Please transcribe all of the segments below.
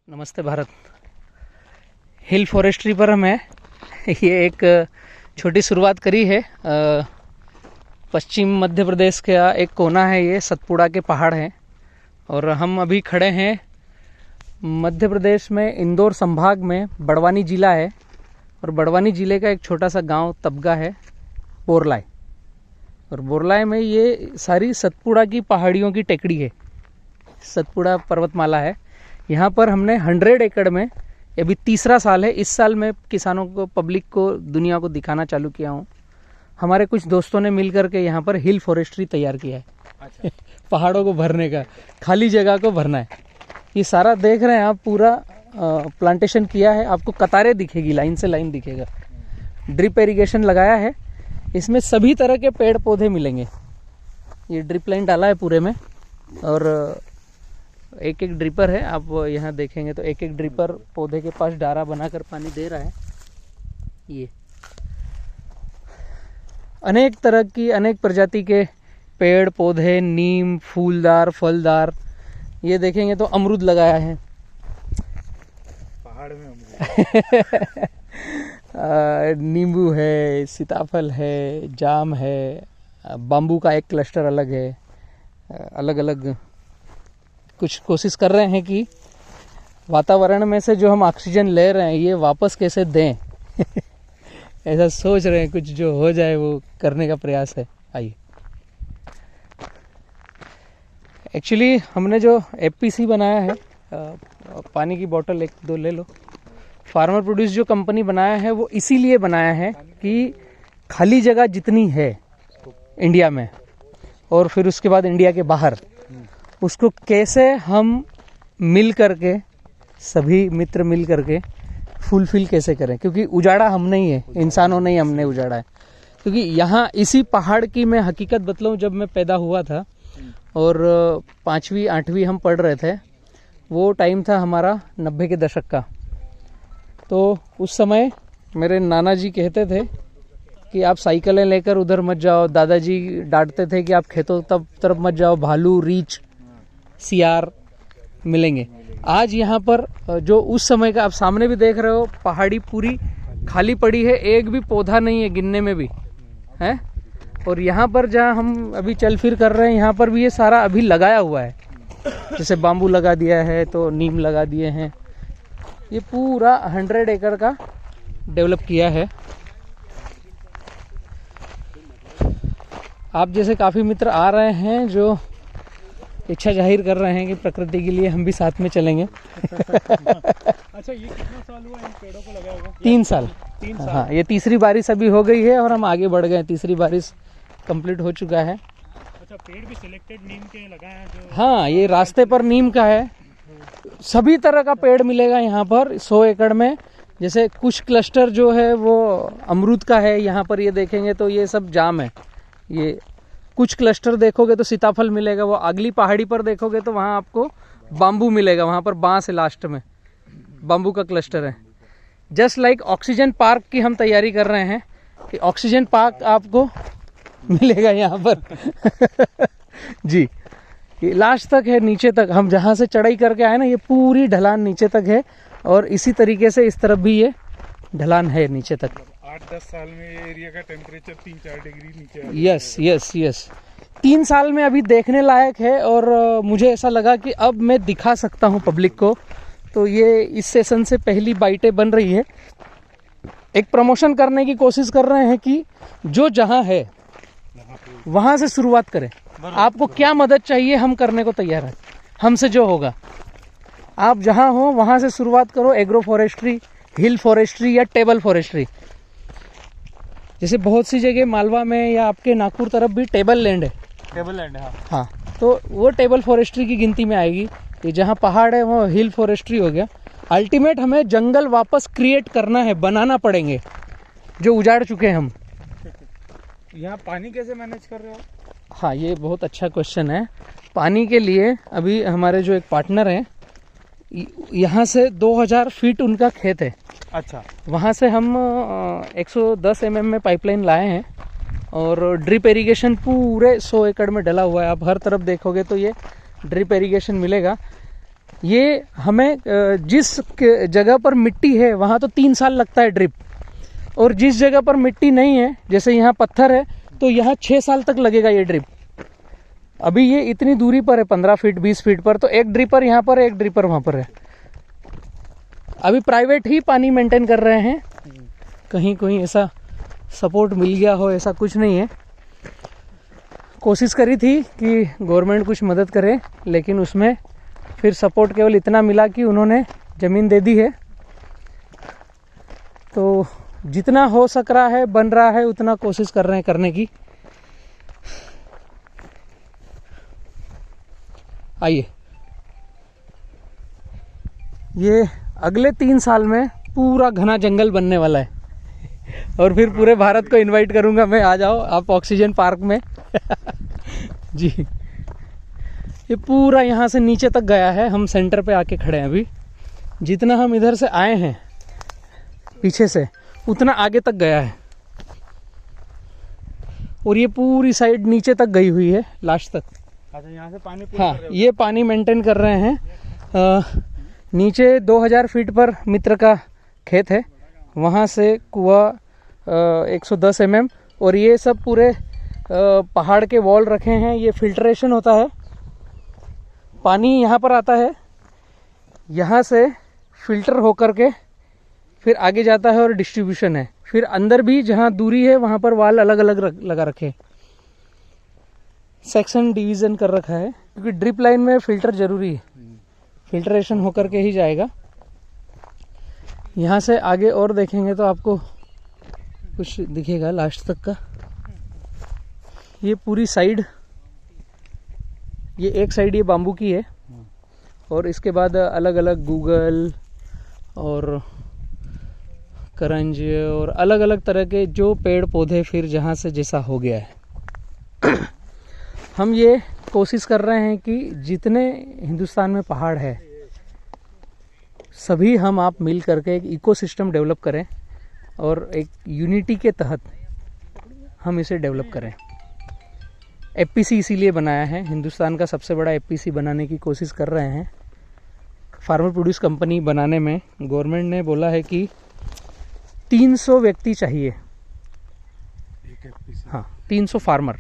नमस्ते भारत। हिल फॉरेस्ट्री पर हमें ये एक छोटी शुरुआत करी है। पश्चिम मध्य प्रदेश का एक कोना है, ये सतपुड़ा के पहाड़ हैं और हम अभी खड़े हैं मध्य प्रदेश में इंदौर संभाग में बड़वानी ज़िला है और बड़वानी ज़िले का एक छोटा सा गांव तबगा है बोरलाई। और बोरलाई में ये सारी सतपुड़ा की पहाड़ियों की टेकड़ी है, सतपुड़ा पर्वतमाला है। यहाँ पर हमने 100 एकड़ में, अभी तीसरा साल है, इस साल मैं किसानों को, पब्लिक को, दुनिया को दिखाना चालू किया हूँ। हमारे कुछ दोस्तों ने मिलकर के यहाँ पर हिल फॉरेस्ट्री तैयार किया है। अच्छा। पहाड़ों को भरने का, खाली जगह को भरना है। ये सारा देख रहे हैं आप, पूरा प्लांटेशन किया है। आपको कतारें दिखेगी, लाइन से लाइन दिखेगा। ड्रिप इरिगेशन लगाया है, इसमें सभी तरह के पेड़ पौधे मिलेंगे। ये ड्रिप लाइन डाला है पूरे में और एक एक ड्रिपर है। आप यहाँ देखेंगे तो एक एक ड्रिपर पौधे के पास डारा बनाकर पानी दे रहा है। ये अनेक तरह की, अनेक प्रजाति के पेड़ पौधे, नीम, फूलदार, फलदार। ये देखेंगे तो अमरूद लगाया है पहाड़ में। अमरूद नींबू है, सीताफल है, जाम है, बाम्बू का एक क्लस्टर अलग है। अलग अलग कुछ कोशिश कर रहे हैं कि वातावरण में से जो हम ऑक्सीजन ले रहे हैं ये वापस कैसे दें। ऐसा सोच रहे हैं, कुछ जो हो जाए वो करने का प्रयास है। आइए, एक्चुअली हमने जो एपीसी बनाया है, पानी की बोतल एक दो ले लो, फार्मर प्रोड्यूस जो कंपनी बनाया है वो इसीलिए बनाया है कि खाली जगह जितनी है इंडिया में और फिर उसके बाद इंडिया के बाहर, उसको कैसे हम मिल करके, सभी मित्र मिल करके फुलफिल कैसे करें। क्योंकि उजाड़ा हमने ही है, इंसानों ने ही हमने उजाड़ा है। क्योंकि यहाँ इसी पहाड़ की मैं हकीकत बतलाऊँ, जब मैं पैदा हुआ था और 5वीं 8वीं हम पढ़ रहे थे, वो टाइम था हमारा 90 के दशक का। तो उस समय मेरे नाना जी कहते थे कि आप साइकिलें लेकर उधर मत जाओ। दादाजी डांटते थे कि आप खेतों तब तरफ मत जाओ, भालू, रीछ, सियार मिलेंगे। आज यहाँ पर जो उस समय का आप सामने भी देख रहे हो, पहाड़ी पूरी खाली पड़ी है, एक भी पौधा नहीं है गिनने में भी है। और यहाँ पर जहाँ हम अभी चल फिर कर रहे हैं, यहाँ पर भी ये सारा अभी लगाया हुआ है। जैसे बाम्बू लगा दिया है तो नीम लगा दिए हैं। ये पूरा 100 एकड़ का डेवलप किया है। आप जैसे काफ़ी मित्र आ रहे हैं जो इच्छा जाहिर कर रहे हैं कि प्रकृति के लिए हम भी साथ में चलेंगे। अच्छा, ये कितना साल हुआ इन पेड़ों को लगा हुआ? 3 साल। हाँ, ये तीसरी बारिश अभी हो गई है और हम आगे बढ़ गए। तीसरी बारिश कंप्लीट हो चुका है। अच्छा, पेड़ भी सिलेक्टेड नीम के लगाए हैं जो? हाँ, ये रास्ते पर नीम का है। सभी तरह का पेड़ मिलेगा यहाँ पर 100 एकड़ में। जैसे कुछ क्लस्टर जो है वो अमरूद का है, यहाँ पर ये देखेंगे तो ये सब जाम है। ये कुछ क्लस्टर देखोगे तो सीताफल मिलेगा। वो अगली पहाड़ी पर देखोगे तो वहाँ आपको बाम्बू मिलेगा। वहाँ पर बांस है, लास्ट में बाम्बू का क्लस्टर है। जस्ट लाइक ऑक्सीजन पार्क की हम तैयारी कर रहे हैं कि ऑक्सीजन पार्क आपको मिलेगा यहाँ पर। जी, ये लास्ट तक है, नीचे तक। हम जहाँ से चढ़ाई करके आए ना, ये पूरी ढलान नीचे तक है और इसी तरीके से इस तरफ भी ये ढलान है नीचे तक। 8-10 साल में ये एरिया का टेम्परेचर 3-4 डिग्री नीचे आ यस यस यस 3 साल में अभी देखने लायक है। और मुझे ऐसा लगा कि अब मैं दिखा सकता हूँ पब्लिक को। तो ये इस सेशन से पहली बाइटें बन रही है। एक प्रमोशन करने की कोशिश कर रहे हैं कि जो जहाँ है वहाँ से शुरुआत करें। आपको क्या मदद चाहिए, हम करने को तैयार हैं। हमसे जो होगा, आप जहाँ हो वहाँ से शुरुआत करो। एग्रो फॉरेस्ट्री, हिल फॉरेस्ट्री या टेबल फॉरेस्ट्री, जैसे बहुत सी जगह मालवा में या आपके नागपुर तरफ भी टेबल लैंड है। टेबल लैंड है, हाँ, तो वो टेबल फॉरेस्ट्री की गिनती में आएगी। ये जहाँ पहाड़ है वो हिल फॉरेस्ट्री हो गया। अल्टीमेट हमें जंगल वापस क्रिएट करना है, बनाना पड़ेंगे जो उजाड़ चुके हैं हम। यहाँ पानी कैसे मैनेज कर रहे हो? हाँ, ये बहुत अच्छा क्वेश्चन है। पानी के लिए अभी हमारे जो एक पार्टनर हैं, यहाँ से 2000 फीट उनका खेत है। अच्छा, वहाँ से हम 110 mm में पाइपलाइन लाए हैं और ड्रिप इरिगेशन पूरे 100 एकड़ में डला हुआ है। आप हर तरफ देखोगे तो ये ड्रिप इरिगेशन मिलेगा। ये हमें जिस जगह पर मिट्टी है वहाँ तो 3 साल लगता है ड्रिप, और जिस जगह पर मिट्टी नहीं है जैसे यहाँ पत्थर है तो यहाँ 6 साल तक लगेगा ये ड्रिप। अभी ये इतनी दूरी पर है 15 फीट 20 फीट पर, तो एक ड्रिपर यहाँ पर है, एक ड्रिपर वहाँ पर है। अभी प्राइवेट ही पानी मेंटेन कर रहे हैं, कहीं कोई ऐसा सपोर्ट मिल गया हो ऐसा कुछ नहीं है। कोशिश करी थी कि गवर्नमेंट कुछ मदद करे, लेकिन उसमें फिर सपोर्ट केवल इतना मिला कि उन्होंने ज़मीन दे दी है। तो जितना हो सक रहा है बन रहा है उतना कोशिश कर रहे हैं करने की। आइए, ये अगले 3 साल में पूरा घना जंगल बनने वाला है और फिर पूरे भारत को इनवाइट करूंगा मैं, आ जाओ आप ऑक्सीजन पार्क में। जी, ये पूरा यहाँ से नीचे तक गया है। हम सेंटर पे आके खड़े हैं अभी। जितना हम इधर से आए हैं पीछे से उतना आगे तक गया है, और ये पूरी साइड नीचे तक गई हुई है लास्ट तक। अच्छा, यहाँ से पानी हाँ, ये पानी मेंटेन कर रहे हैं। नीचे 2000 फीट पर मित्र का खेत है, वहाँ से कुआं 110 mm, और ये सब पूरे पहाड़ के वॉल रखे हैं। ये फिल्ट्रेशन होता है, पानी यहाँ पर आता है, यहाँ से फिल्टर होकर के फिर आगे जाता है और डिस्ट्रीब्यूशन है। फिर अंदर भी जहाँ दूरी है वहाँ पर वाल अलग अलग लगा रखे, सेक्शन डिवीज़न कर रखा है, क्योंकि ड्रिप लाइन में फिल्टर ज़रूरी है, फिल्ट्रेशन होकर के ही जाएगा। यहाँ से आगे और देखेंगे तो आपको कुछ दिखेगा लास्ट तक का। ये पूरी साइड, ये एक साइड ये बाम्बू की है, और इसके बाद अलग अलग गूगल और करंज और अलग अलग तरह के जो पेड़ पौधे फिर जहाँ से जैसा हो गया है। हम ये कोशिश कर रहे हैं कि जितने हिंदुस्तान में पहाड़ है सभी हम आप मिल करके एक इकोसिस्टम डेवलप करें, और एक यूनिटी के तहत हम इसे डेवलप करें। एपीसी इसीलिए बनाया है, हिंदुस्तान का सबसे बड़ा एपीसी बनाने की कोशिश कर रहे हैं। फार्मर प्रोड्यूस कंपनी बनाने में गवर्नमेंट ने बोला है कि 300 व्यक्ति चाहिए। हाँ, 300 फार्मर।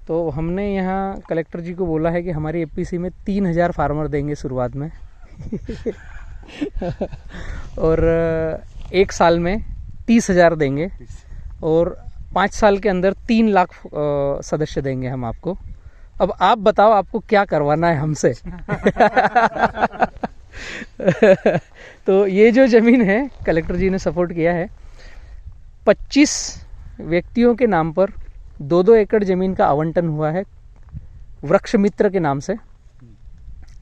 तो हमने यहाँ कलेक्टर जी को बोला है कि हमारी एपीसी में 3000 फार्मर देंगे शुरुआत में और 1 साल में 30,000 देंगे, और 5 साल के अंदर 3 लाख सदस्य देंगे हम आपको। अब आप बताओ आपको क्या करवाना है हमसे। तो ये जो ज़मीन है कलेक्टर जी ने सपोर्ट किया है, 25 व्यक्तियों के नाम पर 2-2 एकड़ ज़मीन का आवंटन हुआ है वृक्ष मित्र के नाम से।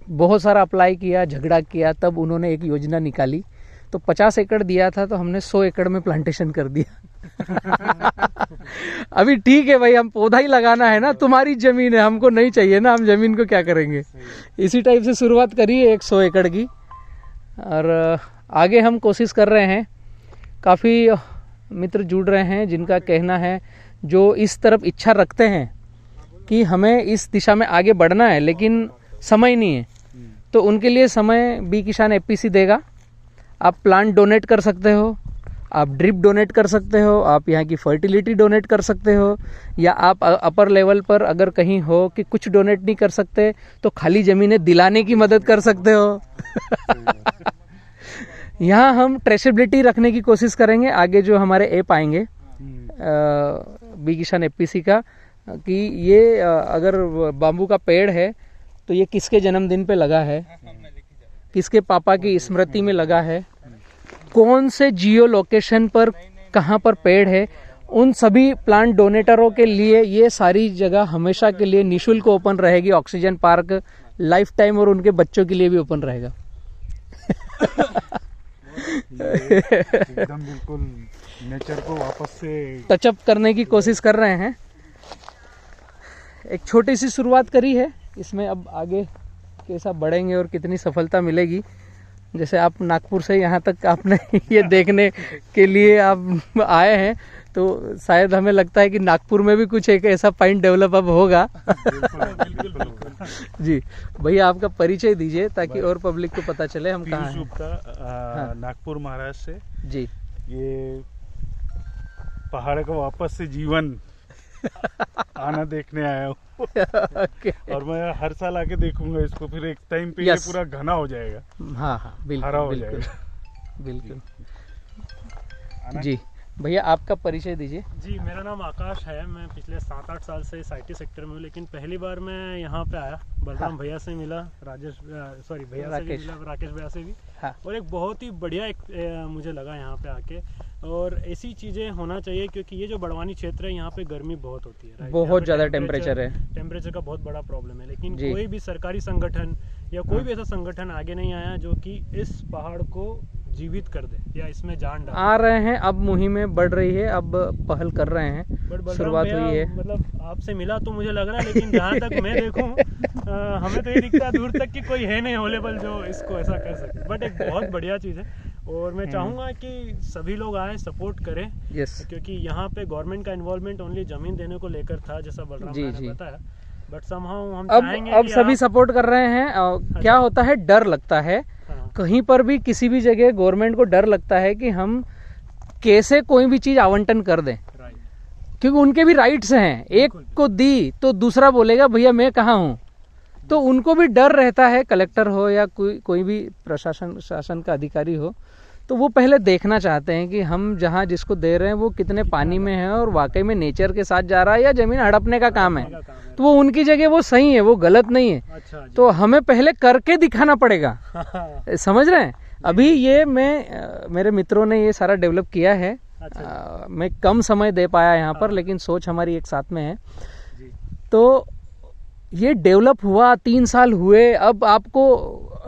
बहुत सारा अप्लाई किया, झगड़ा किया, तब उन्होंने एक योजना निकाली। तो 50 एकड़ दिया था तो हमने 100 एकड़ में प्लांटेशन कर दिया। अभी ठीक है भाई, हम पौधा ही लगाना है ना, तुम्हारी ज़मीन है, हमको नहीं चाहिए ना, हम ज़मीन को क्या करेंगे। इसी टाइप से शुरुआत करी है 100 एकड़ की, और आगे हम कोशिश कर रहे हैं। काफ़ी मित्र जुड़ रहे हैं जिनका कहना है, जो इस तरफ इच्छा रखते हैं कि हमें इस दिशा में आगे बढ़ना है लेकिन समय नहीं है, तो उनके लिए समय बी किसान एपीसी देगा। आप प्लांट डोनेट कर सकते हो, आप ड्रिप डोनेट कर सकते हो, आप यहाँ की फर्टिलिटी डोनेट कर सकते हो, या आप अपर लेवल पर अगर कहीं हो कि कुछ डोनेट नहीं कर सकते तो खाली ज़मीनें दिलाने की मदद कर सकते हो। यहाँ हम ट्रेसेबिलिटी रखने की कोशिश करेंगे आगे जो हमारे ऐप आएंगे बी किसान एपीसी का, कि ये अगर बाम्बू का पेड़ है तो ये किसके जन्मदिन पे लगा है, किसके पापा की स्मृति में लगा है, कौन से जियो लोकेशन पर कहाँ पर पेड़ है, उन सभी प्लांट डोनेटरों के लिए ये सारी जगह हमेशा के लिए निःशुल्क ओपन रहेगी। ऑक्सीजन पार्क लाइफ टाइम, और उनके बच्चों के लिए भी ओपन रहेगा। एकदम बिल्कुल नेचर को वापस से टचअप करने की कोशिश कर रहे हैं। एक छोटी सी शुरुआत करी है, इसमें अब आगे कैसा बढ़ेंगे और कितनी सफलता मिलेगी। जैसे आप नागपुर से यहाँ तक आपने ये देखने के लिए आप आए हैं, तो शायद हमें लगता है कि नागपुर में भी कुछ एक ऐसा पॉइंट डेवलप अब होगा। जी भैया आपका परिचय दीजिए ताकि और पब्लिक को पता चले हम कहाँ हैं। हाँ। नागपुर महाराष्ट्र से जी ये पहाड़ का वापस से जीवन आना देखने आया हूँ। ओके। और मैं हर साल आके देखूंगा इसको, फिर एक टाइम पे ये Yes. पूरा घना हो जाएगा, हाँ हाँ बिल्कुल हरा हो बिल्कुल जाएगा। बिल्कुल। आना? जी भैया आपका परिचय दीजिए। जी मेरा नाम आकाश है। मैं पिछले 7-8 साल से इस IT सेक्टर में हूँ, लेकिन पहली बार मैं यहाँ पे आया, बलराम भैया से मिला, भैया से भी मिला, राकेश भैया से भी। हाँ। और एक बहुत ही बढ़िया मुझे लगा यहाँ पे आके। और ऐसी चीज़ें होना चाहिए क्योंकि ये जो बड़वानी क्षेत्र है यहाँ पे गर्मी बहुत होती है, बहुत ज़्यादा टेम्परेचर है, टेम्परेचर का बहुत बड़ा प्रॉब्लम है। लेकिन जी। कोई भी सरकारी संगठन या कोई भी ऐसा संगठन आगे नहीं आया जो कि इस पहाड़ को जीवित कर दे या इसमें जान डाले। आ रहे हैं, अब मुहिमें बढ़ रही है, अब पहल कर रहे हैं, बट बलराम शुरुआत भैया, हुई है। मतलब आपसे मिला तो मुझे लग रहा है, लेकिन जहाँ तक मैं देखूं हमें तो ये दिखता है दूर तक कि कोई है नहीं अवेलेबल जो इसको ऐसा कर सके। बट एक बहुत बढ़िया चीज़ है और मैं चाहूँगा कि सभी लोग आए, सपोर्ट करें। यस क्योंकि यहाँ पे गवर्नमेंट का इन्वॉल्वमेंट ओनली जमीन देने को लेकर था, जैसा बलराम जी, भैया जी। ने बताया। बट समहाउ हम अब चाहेंगे अब कि सभी आप- सपोर्ट कर रहे हैं। क्या होता है, डर लगता है हाँ, कहीं पर भी, किसी भी जगह गवर्नमेंट को डर लगता है कि हम कैसे कोई भी चीज़ आवंटन कर दें, राइट, क्योंकि उनके भी राइट्स हैं। एक को दी तो दूसरा बोलेगा भैया मैं कहाँ हूँ, तो उनको भी डर रहता है। कलेक्टर हो या कोई भी प्रशासन शासन का अधिकारी हो, तो वो पहले देखना चाहते हैं कि हम जहाँ जिसको दे रहे हैं वो कितने पानी में है और वाकई में नेचर के साथ जा रहा है या जमीन हड़पने का काम है। तो वो उनकी जगह वो सही है, वो गलत नहीं है। अच्छा जी। तो हमें पहले करके दिखाना पड़ेगा, समझ रहे हैं। अभी ये मेरे मित्रों ने ये सारा डेवलप किया है। अच्छा। मैं कम समय दे पाया यहाँ पर, लेकिन सोच हमारी एक साथ में है। जी। तो ये डेवलप हुआ, 3 साल हुए। अब आपको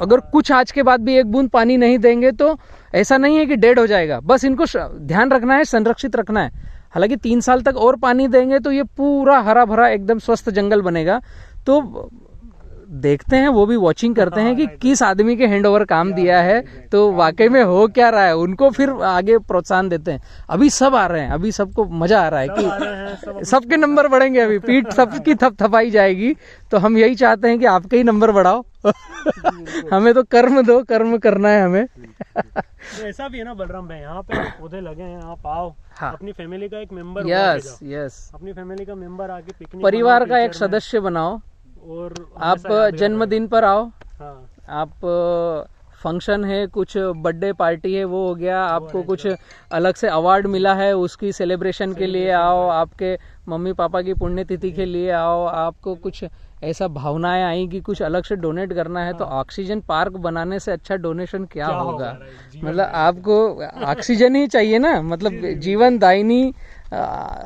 अगर कुछ आज के बाद भी एक बूंद पानी नहीं देंगे तो ऐसा नहीं है कि डेड हो जाएगा, बस इनको ध्यान रखना है, संरक्षित रखना है। हालांकि 3 साल तक और पानी देंगे तो ये पूरा हरा भरा एकदम स्वस्थ जंगल बनेगा। तो देखते हैं, वो भी वॉचिंग करते हैं कि किस आदमी के हैंड ओवर काम दिया है, तो वाकई में हो क्या रहा है, उनको फिर आगे प्रोत्साहन देते हैं। अभी सब आ रहे हैं, अभी सबको मजा आ रहा है कि सबके नंबर बढ़ेंगे। अभी पीठ सबकी थपथपाई जाएगी। तो हम यही चाहते हैं कि आपके ही नंबर बढ़ाओ। हमें तो कर्म दो, कर्म करना है हमें। तो ऐसा भी है ना बलराम भाई, यहाँ पे पौधे लगे हैं, आप आओ, हाँ। अपनी फैमिली का एक मेंबर यस यस, अपनी फैमिली का मेंबर आके पिकनिक परिवार मनाओ का एक फ्यूचर में। सदस्य बनाओ। और आप हमेशा याद जन्मदिन पर आओ, हाँ, आप फंक्शन है, कुछ बर्थडे पार्टी है, वो हो गया, आपको कुछ अलग से अवार्ड मिला है उसकी सेलिब्रेशन के लिए आओ, आपके मम्मी पापा की पुण्यतिथि के लिए आओ, आपको कुछ ऐसा भावनाएं आई कि कुछ अलग से डोनेट करना है, तो ऑक्सीजन पार्क बनाने से अच्छा डोनेशन क्या होगा। मतलब आपको ऑक्सीजन ही चाहिए ना, मतलब जीवन दायिनी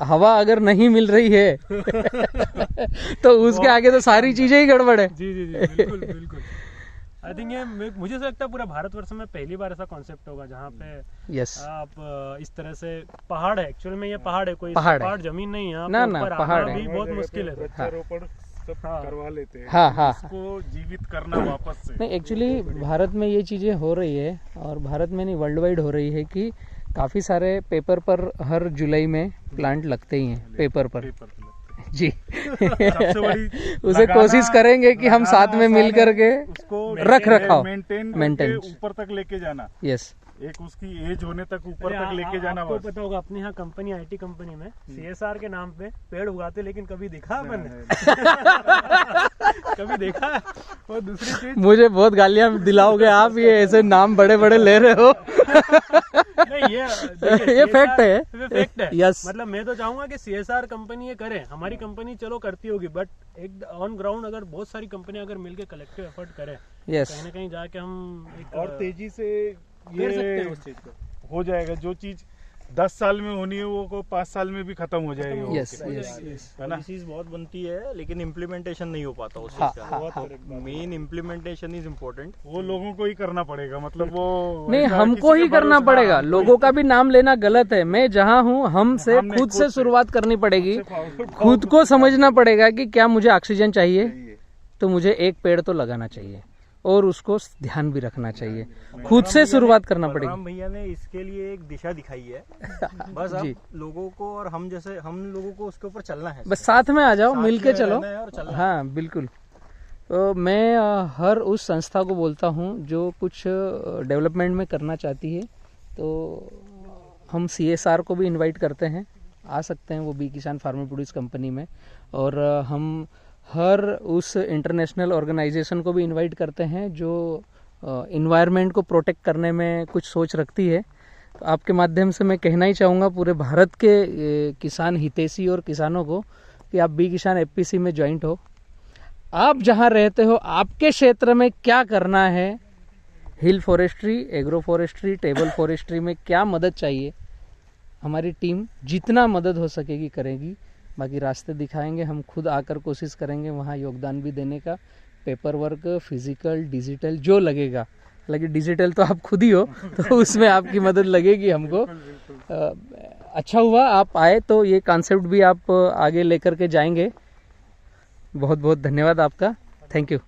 हवा अगर नहीं मिल रही है तो उसके आगे तो सारी चीजें ही गड़बड़ है। जी जी जी, बिल्कुल बिल्कुल। आई थिंक ये मुझे तो लगता है पूरा भारतवर्ष में पहली बार ऐसा कॉन्सेप्ट होगा जहाँ पे यस, आप इस तरह से पहाड़ है, एक्चुअल में ये पहाड़ है, कोई पहाड़ है। पहाड़ जमीन नहीं है, यहाँ ना, पे ना, ऊपर पहाड़ आना है। भी बहुत मुश्किल है। वृक्षारोपण सब हाँ। करवा लेते हैं। हाँ, हाँ। इसको जीवित करना वापस से। नहीं, एक्चुअली भारत में ये चीज़ें हो रही है, और भारत में नहीं वर्ल्ड वाइड हो रही है कि काफ़ी सारे पेपर पर हर जुलाई में प्लांट लगते ही हैं, पेपर पर। पेपर पे लगते हैं। जी सबसे बड़ी उसे कोशिश करेंगे कि हम साथ में मिल करके उसको रख रखाव मेंटेन मेंटेन। ऊपर तक लेके जाना, यस, एक उसकी एज होने तक ऊपर अरे तक लेके जाना। आपको बस पता होगा अपने यहाँ कंपनी, IT कंपनी में CSR के नाम पे पेड़ उगाते, लेकिन कभी देखा अपन ने? कभी देखा है? और दूसरी चीज, मुझे बहुत गालियां दिलाओगे आप, ये ऐसे नाम बड़े बड़े ले रहे हो। नहीं ये देखिए, ये CSR फैक्ट है। ये फैक्ट है। यस। मतलब मैं तो चाहूंगा कि CSR कंपनी ये करे, हमारी कंपनी चलो करती होगी, बट एक ऑन ग्राउंड अगर बहुत सारी कंपनियां अगर मिलके कलेक्टिव एफर्ट करें, यस, कहीं ना कहीं जाके हम एक और तेजी से कर सकते हैं ये उस चीज को। हो जाएगा। जो चीज 10 साल में होनी है वो को 5 साल में भी खत्म हो जाएगी। वो यस, के। यस, है ना? पॉलिसीज बहुत बनती है लेकिन इम्प्लीमेंटेशन नहीं हो पाता उस हाँ, चीज हाँ, का। हाँ। Main implementation is important. वो लोगों को ही करना पड़ेगा, मतलब वो नहीं, ऐसा हमको किसी ही के करना भरोसे- पड़ेगा। हाँ, लोगों का भी नाम लेना गलत है। मैं जहाँ हूँ, हमसे हमने खुद से खुद से- शुरुआत करनी पड़ेगी। खुद से खुद को समझना पड़ेगा कि क्या मुझे ऑक्सीजन चाहिए, चाहिए। तो मुझे एक पेड़ तो लगाना चाहिए। और उसको ध्यान भी रखना चाहिए, खुद से शुरुआत करना पड़ेगी। बलराम भैया ने इसके लिए एक दिशा दिखाई है, बस जी। अब लोगों को और हम लोगों को उसके ऊपर चलना है, बस साथ में आ जाओ, साथ मिल के में चलो। रहना है और चलना है। हाँ बिल्कुल। तो मैं हर उस संस्था को बोलता हूँ जो कुछ डेवलपमेंट में करना चाहती है, तो हम CSR को भी इनवाइट करते हैं, आ सकते हैं वो बी किसान फार्मर प्रोड्यूस कंपनी में। और हम हर उस इंटरनेशनल ऑर्गेनाइजेशन को भी इनवाइट करते हैं जो इन्वायरमेंट को प्रोटेक्ट करने में कुछ सोच रखती है। तो आपके माध्यम से मैं कहना ही चाहूँगा पूरे भारत के किसान हितैषी और किसानों को कि आप बी किसान FPC में ज्वाइंट हो। आप जहाँ रहते हो, आपके क्षेत्र में क्या करना है, hill forestry, agro forestry, table forestry में क्या मदद चाहिए, हमारी टीम जितना मदद हो सकेगी करेगी। बाकी रास्ते दिखाएंगे, हम खुद आकर कोशिश करेंगे वहाँ योगदान भी देने का, पेपर वर्क, फिजिकल, डिजिटल जो लगेगा। हालांकि डिजिटल तो आप खुद ही हो, तो उसमें आपकी मदद लगेगी हमको। अच्छा हुआ आप आए, तो ये कॉन्सेप्ट भी आप आगे लेकर के जाएंगे। बहुत बहुत धन्यवाद आपका, थैंक यू।